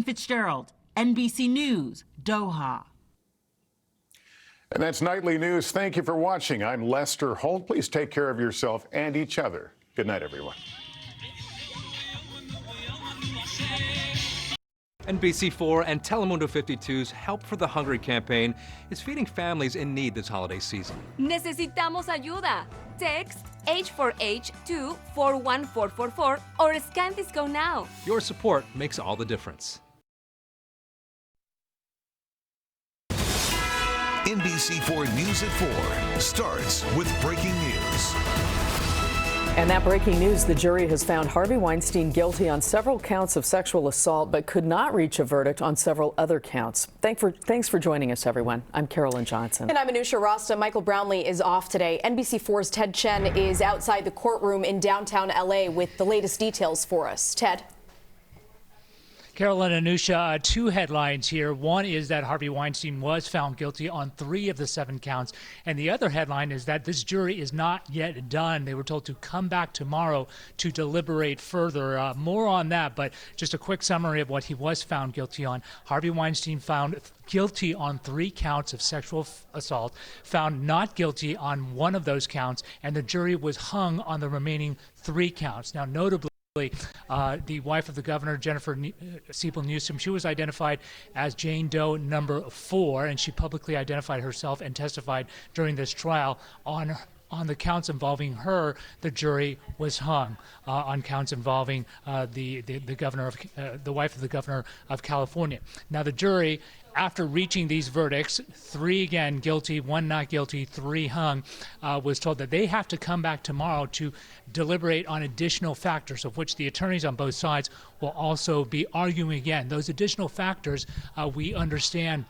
Fitzgerald, NBC News, Doha. And that's Nightly News. Thank you for watching. I'm Lester Holt. Please take care of yourself and each other. Good night, everyone. NBC4 and Telemundo 52's Help for the Hungry campaign is feeding families in need this holiday season. Necesitamos ayuda. Text H4H to 41444 or scan this code now. Your support makes all the difference. NBC4 News at 4 starts with breaking news. And that breaking news, the jury has found Harvey Weinstein guilty on several counts of sexual assault, but could not reach a verdict on several other counts. Thanks for joining us, everyone. I'm Carolyn Johnson. And I'm Anusha Rasta. Michael Brownlee is off today. NBC4's Ted Chen is outside the courtroom in downtown L.A. with the latest details for us. Ted. Carolyn and Anusha, two headlines here. One is that Harvey Weinstein was found guilty on 3 of the 7 counts. And the other headline is that this jury is not yet done. They were told to come back tomorrow to deliberate further. More on that, but just a quick summary of what he was found guilty on. Harvey Weinstein found guilty on 3 counts of sexual assault, found not guilty on 1 of those counts, and the jury was hung on the remaining 3 counts. Now, notably, the wife of the governor, Jennifer Siebel Newsom, she was identified as Jane Doe number 4, and she publicly identified herself and testified during this trial on the counts involving her. The jury was hung on counts involving the wife of the governor of California. Now the jury, after reaching these verdicts, 3 again guilty, 1 not guilty, 3 hung, was told that they have to come back tomorrow to deliberate on additional factors, of which the attorneys on both sides will also be arguing again. Those additional factors, we understand,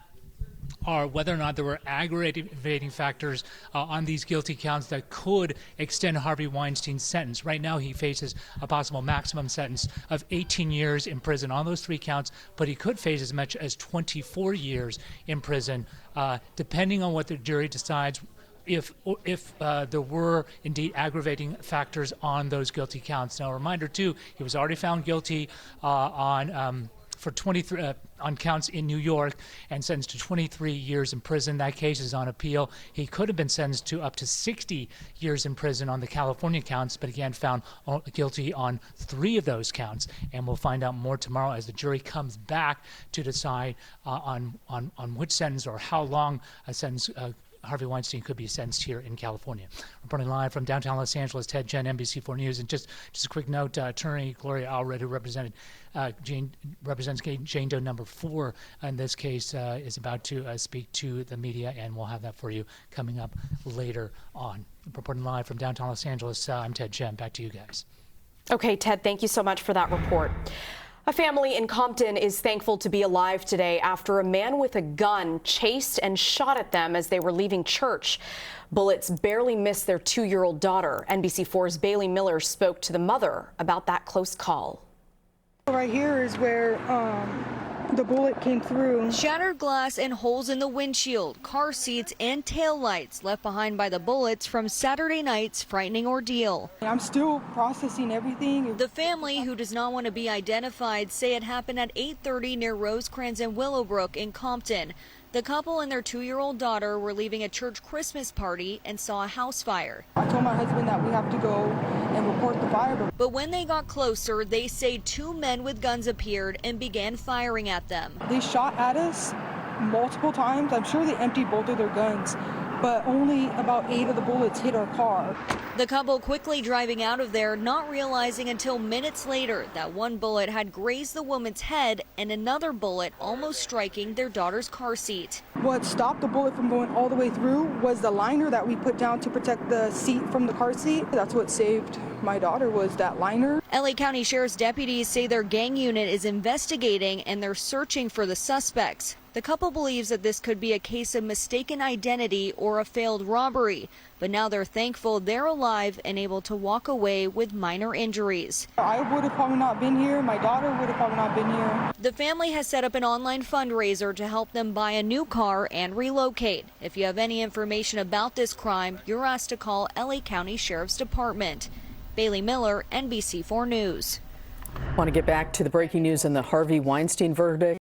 are whether or not there were aggravating factors on these guilty counts that could extend Harvey Weinstein's sentence. Right now, he faces a possible maximum sentence of 18 years in prison on those 3 counts, but he could face as much as 24 years in prison, depending on what the jury decides. If there were indeed aggravating factors on those guilty counts. Now, a reminder too, he was already found guilty on counts in New York and sentenced to 23 years in prison. That case is on appeal. He could have been sentenced to up to 60 years in prison on the California counts, but again found guilty on 3 of those counts. And we'll find out more tomorrow as the jury comes back to decide on which sentence or how long a sentence Harvey Weinstein could be sentenced here in California. Reporting live from downtown Los Angeles, Ted Chen, NBC4 News. And just a quick note, attorney Gloria Allred, who represents Jane Doe number 4 in this case, is about to speak to the media, and we'll have that for you coming up later on. Reporting live from downtown Los Angeles, I'm Ted Chen. Back to you guys. Okay, Ted, thank you so much for that report. A family in Compton is thankful to be alive today after a man with a gun chased and shot at them as they were leaving church. Bullets barely missed their 2-year-old daughter. NBC4's Bailey Miller spoke to the mother about that close call. Right here is where the bullet came through. Shattered glass and holes in the windshield, car seats and taillights left behind by the bullets from Saturday night's frightening ordeal. I'm still processing everything. The family, who does not want to be identified, say it happened at 8:30 near Rosecrans and Willowbrook in Compton. The couple and their 2-year-old daughter were leaving a church Christmas party and saw a house fire. I told my husband that we have to go and report the fire. But when they got closer, they say 2 men with guns appeared and began firing at them. They shot at us multiple times. I'm sure they emptied both of their guns, but only about 8 of the bullets hit our car. The couple quickly driving out of there, not realizing until minutes later that 1 bullet had grazed the woman's head and another bullet almost striking their daughter's car seat. What stopped the bullet from going all the way through was the liner that we put down to protect the seat from the car seat. That's what saved my daughter, was that liner. LA County Sheriff's deputies say their gang unit is investigating and they're searching for the suspects. The couple believes that this could be a case of mistaken identity or a failed robbery, but now they're thankful they're alive and able to walk away with minor injuries. I would have probably not been here. My daughter would have probably not been here. The family has set up an online fundraiser to help them buy a new car and relocate. If you have any information about this crime, you're asked to call LA County Sheriff's Department. Bailey Miller, NBC4 News. Want to get back to the breaking news in the Harvey Weinstein verdict.